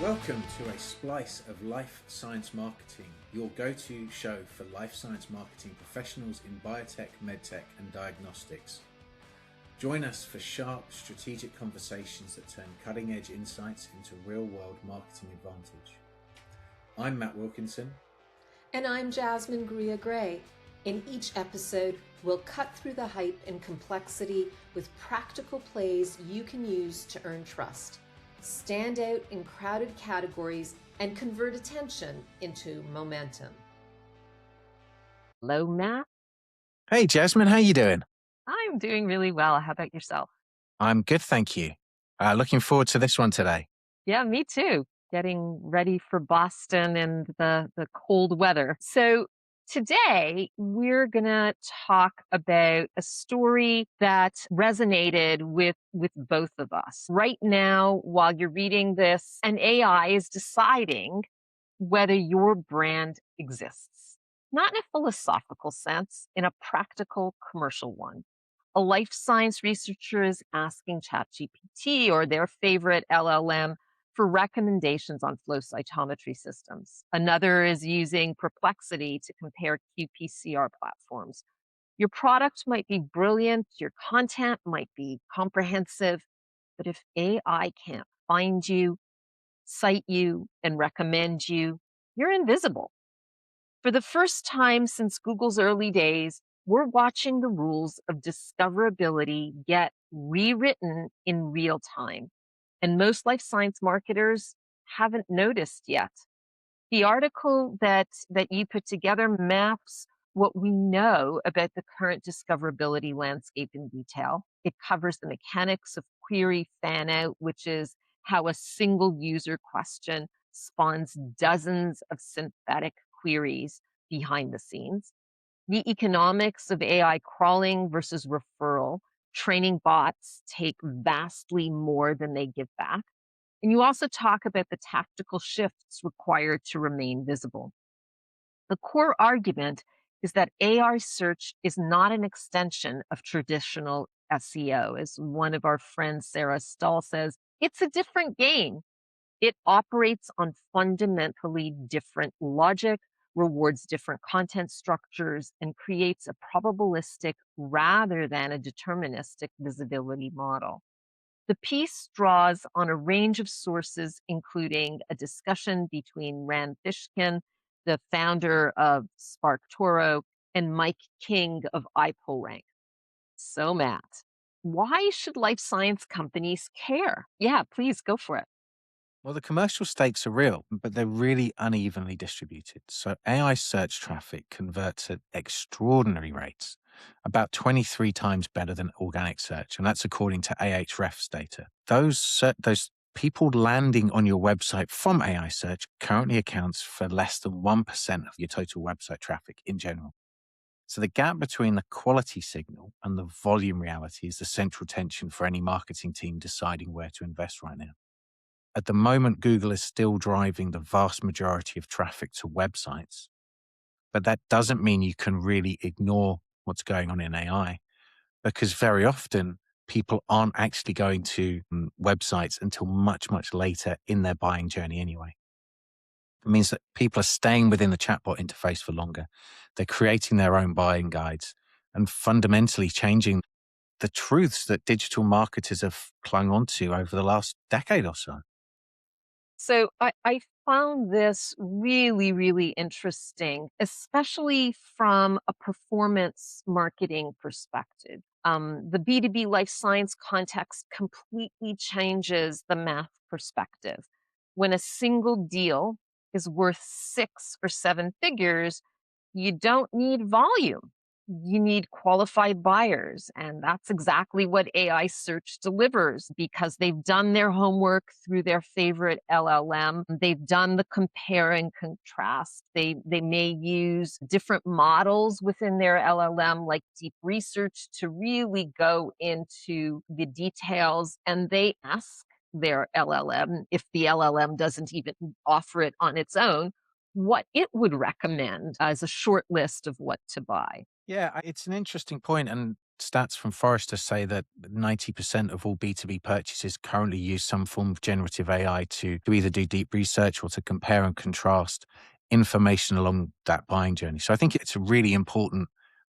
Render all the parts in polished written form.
Welcome to a Splice of Life Science Marketing, your go-to show for life science marketing professionals in biotech, medtech, and diagnostics. Join us for sharp, strategic conversations that turn cutting-edge insights into real-world marketing advantage. I'm Matt Wilkinson. And I'm Jasmine Gruia-Gray. In each episode, we'll cut through the hype and complexity with practical plays you can use to earn trust, stand out in crowded categories, and convert attention into momentum. Hello, Matt. Hey, Jasmine, how you doing? I'm doing really well. How about yourself? I'm good, thank you. Looking forward to this one today. Yeah, me too. Getting ready for Boston and the cold weather. So today we're going to talk about a story that resonated with both of us. Right now, while you're reading this, an AI is deciding whether your brand exists. Not in a philosophical sense, in a practical commercial one. A life science researcher is asking ChatGPT or their favorite LLM for recommendations on flow cytometry systems. Another is using Perplexity to compare qPCR platforms. Your product might be brilliant, your content might be comprehensive, but if AI can't find you, cite you, and recommend you, you're invisible. For the first time since Google's early days, we're watching the rules of discoverability get rewritten in real time. And most life science marketers haven't noticed yet. The article that you put together maps what we know about the current discoverability landscape in detail. It covers the mechanics of query fan out, which is how a single user question spawns dozens of synthetic queries behind the scenes. The economics of AI crawling versus referral. Training bots take vastly more than they give back. And you also talk about the tactical shifts required to remain visible. The core argument is that AI search is not an extension of traditional SEO. As one of our friends, Sarah Stahl, says, it's a different game. It operates on fundamentally different logic, rewards different content structures, and creates a probabilistic rather than a deterministic visibility model. The piece draws on a range of sources, including a discussion between Rand Fishkin, the founder of SparkToro, and Mike King of iPullRank. So, Matt, why should life science companies care? Yeah, please go for it. Well, the commercial stakes are real, but they're really unevenly distributed. So AI search traffic converts at extraordinary rates, about 23 times better than organic search. And that's according to Ahrefs data. Those people landing on your website from AI search currently accounts for less than 1% of your total website traffic in general. So the gap between the quality signal and the volume reality is the central tension for any marketing team deciding where to invest right now. At the moment, Google is still driving the vast majority of traffic to websites, but that doesn't mean you can really ignore what's going on in AI, because very often people aren't actually going to websites until much, much later in their buying journey anyway. It means that people are staying within the chatbot interface for longer. They're creating their own buying guides and fundamentally changing the truths that digital marketers have clung onto over the last decade or so. So I found this really, really interesting, especially from a performance marketing perspective. The B2B life science context completely changes the math perspective. When a single deal is worth 6 or 7 figures, you don't need volume. You need qualified buyers. And that's exactly what AI search delivers because they've done their homework through their favorite LLM. They've done the compare and contrast. They may use different models within their LLM, like deep research, to really go into the details. And they ask their LLM, if the LLM doesn't even offer it on its own, what it would recommend as a short list of what to buy. Yeah, it's an interesting point, and Stats from Forrester say that 90% of all B2B purchases currently use some form of generative AI to either do deep research or to compare and contrast information along that buying journey. So I think it's a really important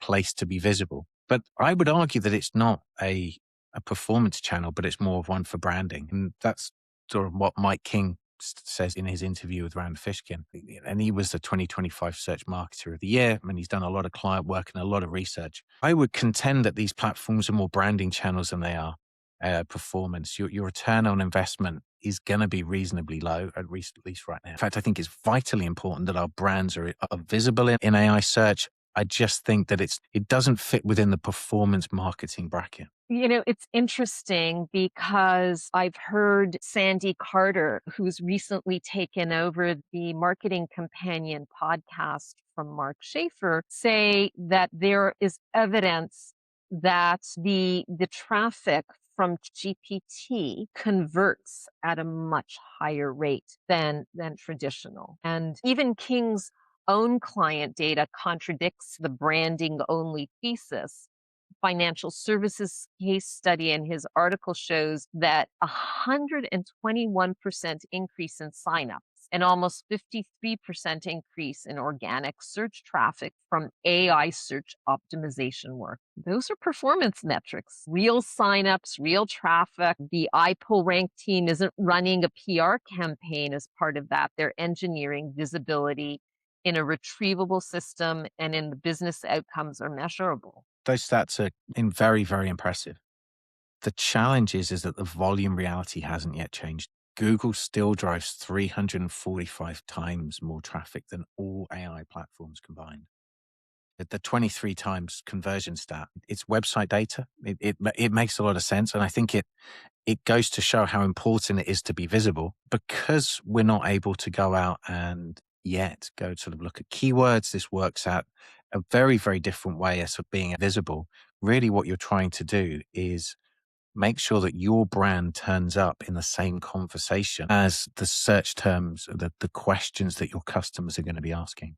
place to be visible. But I would argue that it's not a performance channel, but it's more of one for branding. And that's sort of what Mike King says in his interview with Rand Fishkin. And he was the 2025 Search Marketer of the Year. I mean, he's done a lot of client work and a lot of research. I would contend that these platforms are more branding channels than they are performance. Your return on investment is going to be reasonably low, at least right now. In fact, I think it's vitally important that our brands are visible in AI search. I just think that it doesn't fit within the performance marketing bracket. It's interesting because I've heard Sandy Carter, who's recently taken over the Marketing Companion podcast from Mark Schaefer, say that there is evidence that the traffic from GPT converts at a much higher rate than traditional. And even King's own client data contradicts the branding only thesis. Financial services case study in his article shows that 121% increase in signups and almost 53% increase in organic search traffic from AI search optimization work. Those are performance metrics, real signups, real traffic. The iPull Rank team isn't running a PR campaign as part of that. They're engineering visibility in a retrievable system, and in the business outcomes are measurable. Those stats are very, very impressive. The challenge is that the volume reality hasn't yet changed. Google still drives 345 times more traffic than all AI platforms combined. The 23 times conversion stat, it's website data. It makes a lot of sense. And I think it goes to show how important it is to be visible, because we're not able to go out and yet go sort of look at keywords. This works out a very, very different way as of being visible. Really what you're trying to do is make sure that your brand turns up in the same conversation as the search terms, the questions that your customers are going to be asking.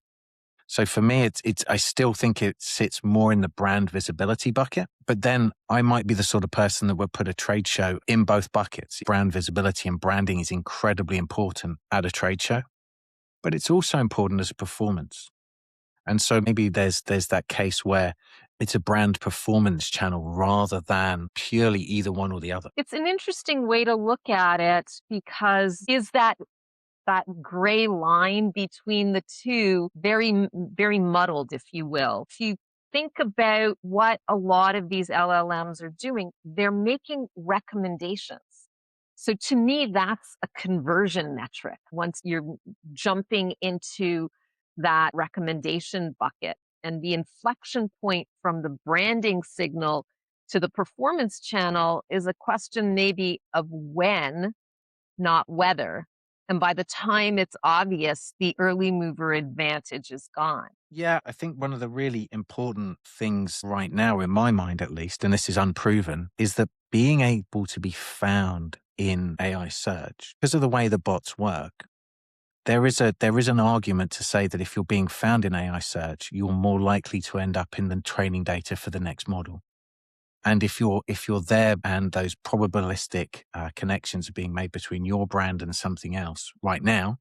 So for me, I still think it sits more in the brand visibility bucket, but then I might be the sort of person that would put a trade show in both buckets. Brand visibility and branding is incredibly important at a trade show, but it's also important as a performance. And so maybe there's that case where it's a brand performance channel rather than purely either one or the other. It's an interesting way to look at it, because is that gray line between the two very, very muddled, if you will. If you think about what a lot of these LLMs are doing, they're making recommendations. So to me, that's a conversion metric. Once you're jumping into that recommendation bucket, and the inflection point from the branding signal to the performance channel is a question maybe of when, not whether. And by the time it's obvious, the early mover advantage is gone. Yeah, I think one of the really important things right now, in my mind at least, and this is unproven, is that being able to be found in AI search, because of the way the bots work, there is an argument to say that if you're being found in AI search, you're more likely to end up in the training data for the next model. And if you're there and those probabilistic connections are being made between your brand and something else right now,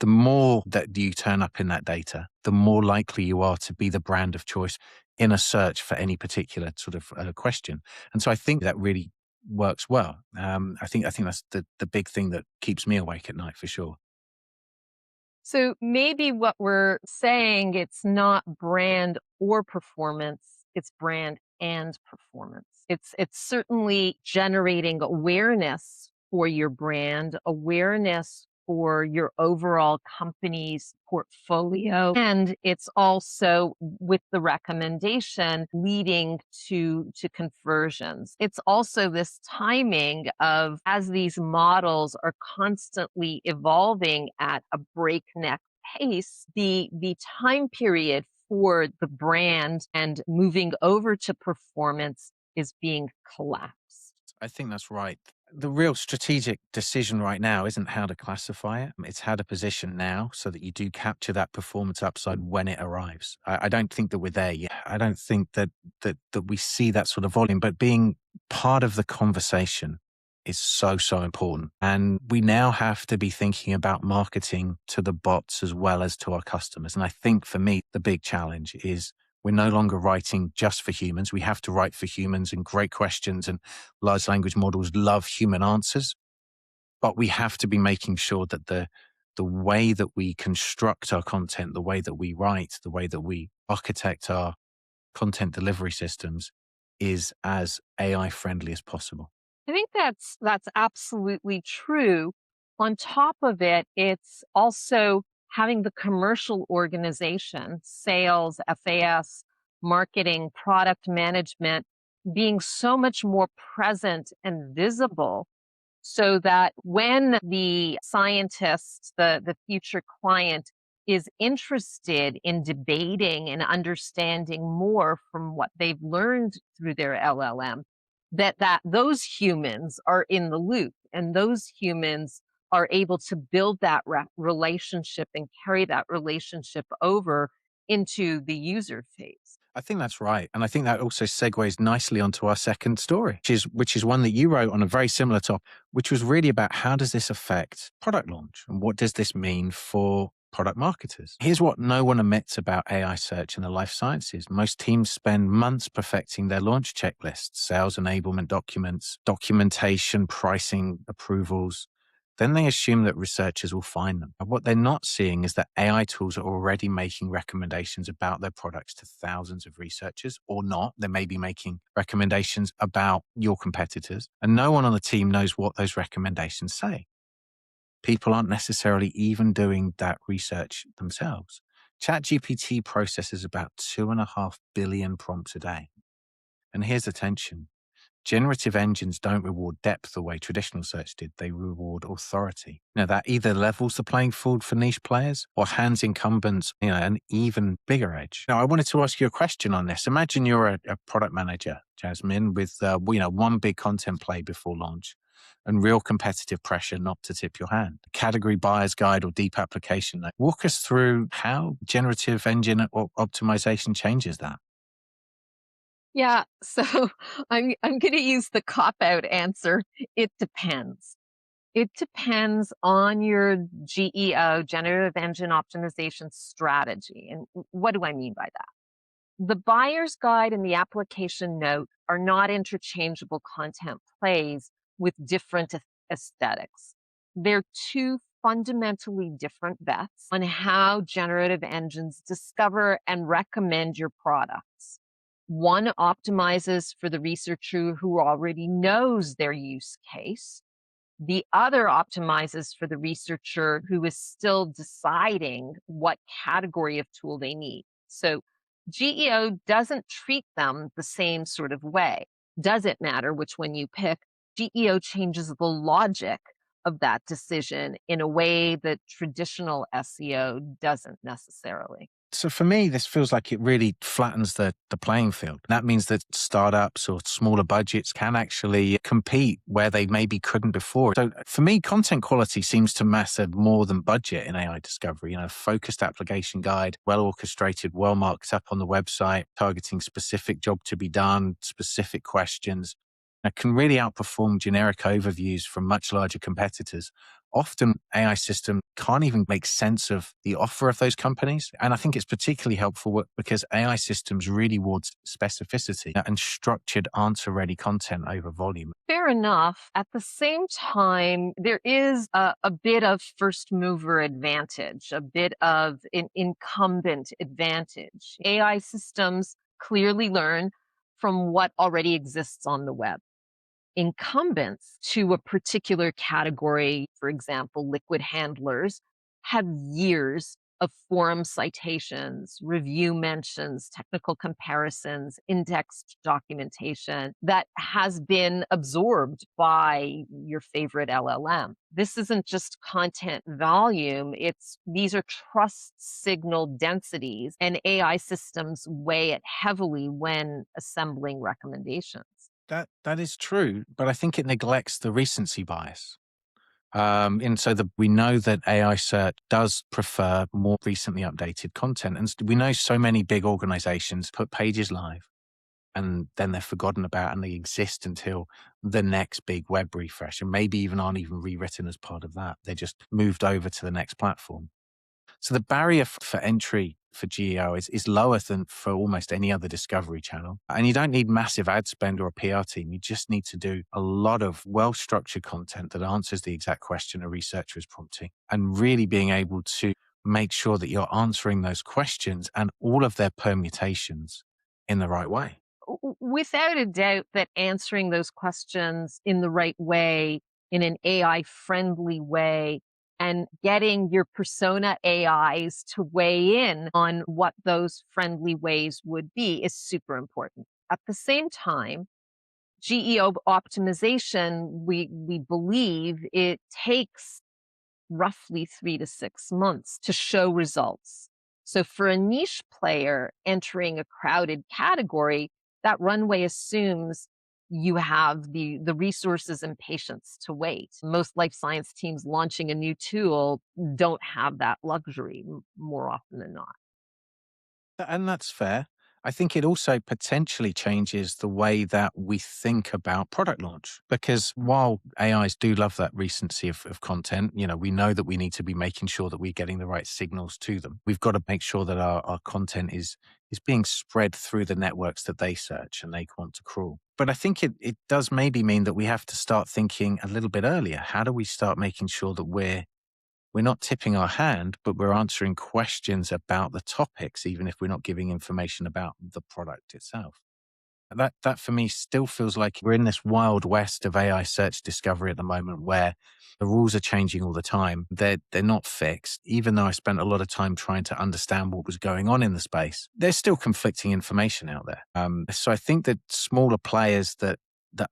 the more that you turn up in that data, the more likely you are to be the brand of choice in a search for any particular sort of question. And so I think that really works well. I think that's the big thing that keeps me awake at night for sure. So maybe what we're saying, it's not brand or performance, it's brand and performance. It's certainly generating awareness for your brand, awareness for your overall company's portfolio. And it's also, with the recommendation, leading to conversions. It's also this timing of, as these models are constantly evolving at a breakneck pace, the time period for the brand and moving over to performance is being collapsed. I think that's right. The real strategic decision right now isn't how to classify it. It's how to position now so that you do capture that performance upside when it arrives. I don't think that we're there yet. I don't think that we see that sort of volume, but being part of the conversation is so important. And we now have to be thinking about marketing to the bots as well as to our customers. And I think for me, the big challenge is we're no longer writing just for humans. We have to write for humans and great questions, and large language models love human answers. But we have to be making sure that the way that we construct our content, the way that we write, the way that we architect our content delivery systems is as AI friendly as possible. I think that's absolutely true. On top of it, it's also having the commercial organization, sales, FAS, marketing, product management, being so much more present and visible so that when the scientist, the future client, is interested in debating and understanding more from what they've learned through their LLM, that those humans are in the loop and those humans are able to build that relationship and carry that relationship over into the user phase. I think that's right. And I think that also segues nicely onto our second story, which is one that you wrote on a very similar topic, which was really about how does this affect product launch and what does this mean for product marketers? Here's what no one admits about AI search in the life sciences. Most teams spend months perfecting their launch checklists, sales enablement documents, documentation, pricing approvals. Then they assume that researchers will find them. And what they're not seeing is that AI tools are already making recommendations about their products to thousands of researchers, or not. They may be making recommendations about your competitors, and no one on the team knows what those recommendations say. People aren't necessarily even doing that research themselves. ChatGPT processes about 2.5 billion prompts a day. And here's the tension. Generative engines don't reward depth the way traditional search did. They reward authority. Now, that either levels the playing field for niche players or hands incumbents, an even bigger edge. Now, I wanted to ask you a question on this. Imagine you're a product manager, Jasmine, with one big content play before launch and real competitive pressure not to tip your hand. Category buyer's guide or deep application. Walk us through how generative engine optimization changes that. Yeah, so I'm going to use the cop out answer. It depends. It depends on your GEO, generative engine optimization strategy. And what do I mean by that? The buyer's guide and the application note are not interchangeable content plays with different aesthetics. They're two fundamentally different bets on how generative engines discover and recommend your products. One optimizes for the researcher who already knows their use case. The other optimizes for the researcher who is still deciding what category of tool they need. So GEO doesn't treat them the same sort of way. Does it matter which one you pick? GEO changes the logic of that decision in a way that traditional SEO doesn't necessarily. So for me, this feels like it really flattens the playing field. That means that startups or smaller budgets can actually compete where they maybe couldn't before. So for me, content quality seems to matter more than budget in AI discovery. Focused application guide, well orchestrated, well marked up on the website, targeting specific job to be done, specific questions. That can really outperform generic overviews from much larger competitors. Often AI system can't even make sense of the offer of those companies. And I think it's particularly helpful because AI systems really rewards specificity and structured answer-ready content over volume. Fair enough. At the same time, there is a bit of first mover advantage, a bit of an incumbent advantage. AI systems clearly learn from what already exists on the web. Incumbents to a particular category, for example, liquid handlers, have years of forum citations, review mentions, technical comparisons, indexed documentation that has been absorbed by your favorite LLM. This isn't just content volume, these are trust signal densities, and AI systems weigh it heavily when assembling recommendations. That is true, but I think it neglects the recency bias. And so we know that AI search does prefer more recently updated content. And we know so many big organizations put pages live and then they're forgotten about and they exist until the next big web refresh and maybe even aren't even rewritten as part of that. They're just moved over to the next platform. So the barrier for entry for GEO is lower than for almost any other discovery channel. And you don't need massive ad spend or a PR team. You just need to do a lot of well-structured content that answers the exact question a researcher is prompting and really being able to make sure that you're answering those questions and all of their permutations in the right way. Without a doubt that answering those questions in the right way, in an AI friendly way, and getting your persona AIs to weigh in on what those friendly ways would be is super important. At the same time, GEO optimization, we believe it takes roughly 3 to 6 months to show results. So for a niche player entering a crowded category, that runway assumes you have the resources and patience to wait. Most life science teams launching a new tool don't have that luxury more often than not. And that's fair. I think it also potentially changes the way that we think about product launch. Because while AIs do love that recency of content, we know that we need to be making sure that we're getting the right signals to them. We've got to make sure that our content is being spread through the networks that they search and they want to crawl. But I think it does maybe mean that we have to start thinking a little bit earlier. How do we start making sure that we're not tipping our hand, but we're answering questions about the topics, even if we're not giving information about the product itself? That for me still feels like we're in this wild west of AI search discovery at the moment where the rules are changing all the time. They're not fixed. Even though I spent a lot of time trying to understand what was going on in the space, there's still conflicting information out there. So I think that smaller players that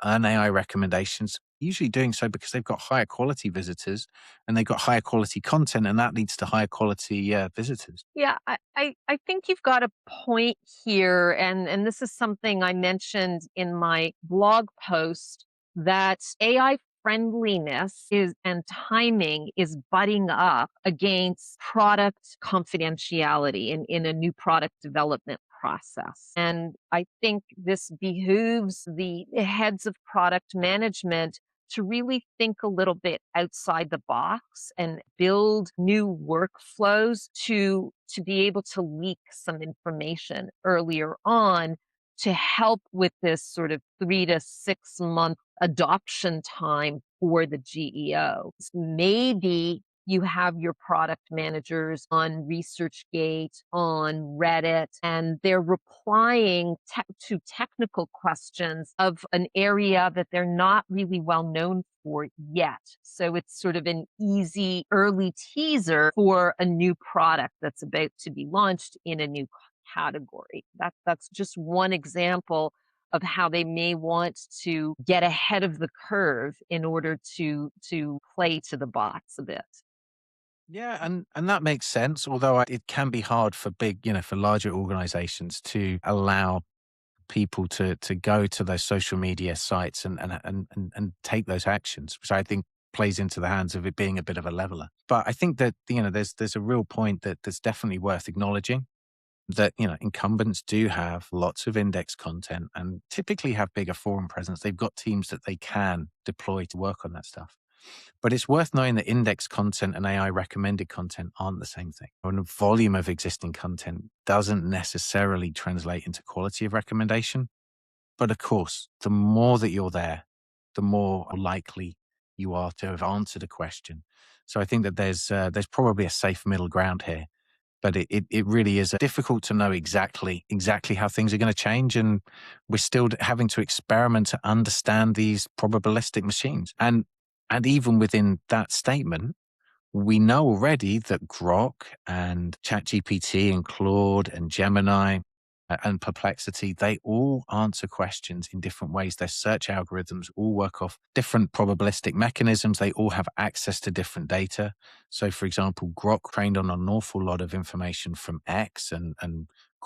earn AI recommendations usually doing so because they've got higher quality visitors and they've got higher quality content, and that leads to higher quality visitors. Yeah, I think you've got a point here, and this is something I mentioned in my blog post, that AI friendliness is and timing is butting up against product confidentiality in a new product development process. And I think this behooves the heads of product management to really think a little bit outside the box and build new workflows to be able to leak some information earlier on to help with this sort of 3 to 6 month adoption time for the GEO. Maybe you have your product managers on ResearchGate, on Reddit, and they're replying to technical questions of an area that they're not really well known for yet. So it's sort of an easy early teaser for a new product that's about to be launched in a new category. That's just one example of how they may want to get ahead of the curve in order to play to the bots a bit. Yeah, and that makes sense. Although it can be hard for for larger organizations to allow people to go to those social media sites and take those actions, which I think plays into the hands of it being a bit of a leveler. But I think that there's a real point that's definitely worth acknowledging, that incumbents do have lots of index content and typically have bigger forum presence. They've got teams that they can deploy to work on that stuff. But it's worth knowing that index content and AI recommended content aren't the same thing. And the volume of existing content doesn't necessarily translate into quality of recommendation. But of course, the more that you're there, the more likely you are to have answered a question. So I think that there's probably a safe middle ground here. But it really is difficult to know exactly how things are going to change. And we're still having to experiment to understand these probabilistic machines. And even within that statement, we know already that Grok and ChatGPT and Claude and Gemini and Perplexity, they all answer questions in different ways. Their search algorithms all work off different probabilistic mechanisms. They all have access to different data. So, for example, Grok trained on an awful lot of information from X and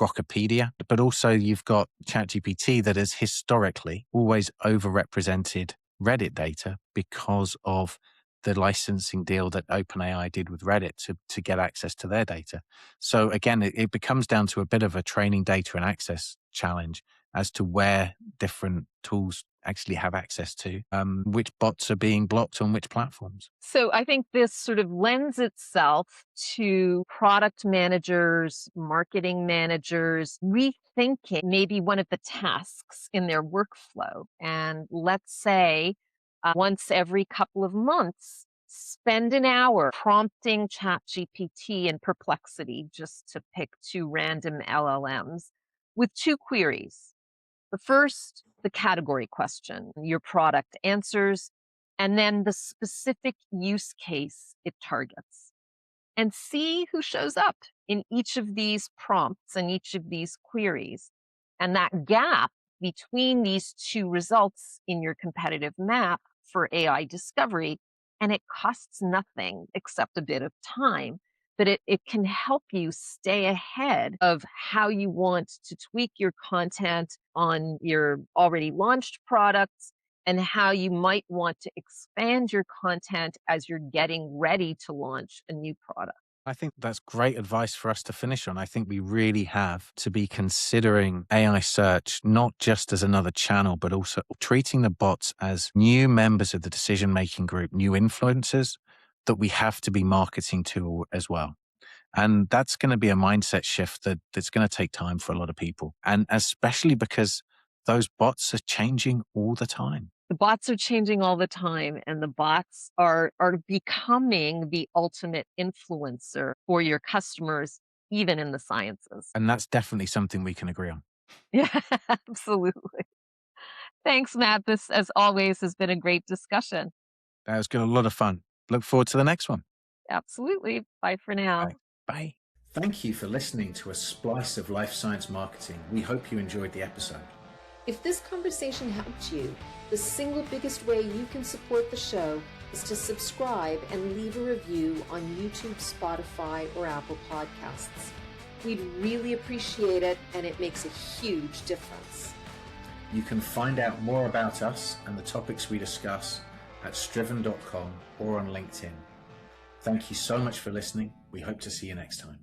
Grokopedia, but also you've got ChatGPT that has historically always overrepresented Reddit data because of the licensing deal that OpenAI did with Reddit to get access to their data. So again, it becomes down to a bit of a training data and access challenge as to where different tools actually have access to, which bots are being blocked on which platforms. So I think this sort of lends itself to product managers, marketing managers rethinking maybe one of the tasks in their workflow. And let's say once every couple of months, spend an hour prompting ChatGPT and Perplexity, just to pick two random LLMs, with two queries. The first, the category question, your product answers, and then the specific use case it targets. And see who shows up in each of these prompts and each of these queries. And that gap between these two results in your competitive map for AI discovery, and it costs nothing except a bit of time, but it can help you stay ahead of how you want to tweak your content on your already launched products and how you might want to expand your content as you're getting ready to launch a new product. I think that's great advice for us to finish on. I think we really have to be considering AI search not just as another channel, but also treating the bots as new members of the decision-making group, new influencers that we have to be marketing to as well. And that's going to be a mindset shift that's going to take time for a lot of people. And especially because those bots are changing all the time. The bots are changing all the time, and the bots are becoming the ultimate influencer for your customers, even in the sciences. And that's definitely something we can agree on. Yeah, absolutely. Thanks, Matt. This, as always, has been a great discussion. That was good, a lot of fun. Look forward to the next one. Absolutely. Bye for now. Bye. Bye. Thank you for listening to a splice of life science marketing. We hope you enjoyed the episode. If this conversation helped you, the single biggest way you can support the show is to subscribe and leave a review on YouTube, Spotify, or Apple Podcasts. We'd really appreciate it, and it makes a huge difference. You can find out more about us and the topics we discuss at striven.com or on LinkedIn. Thank you so much for listening. We hope to see you next time.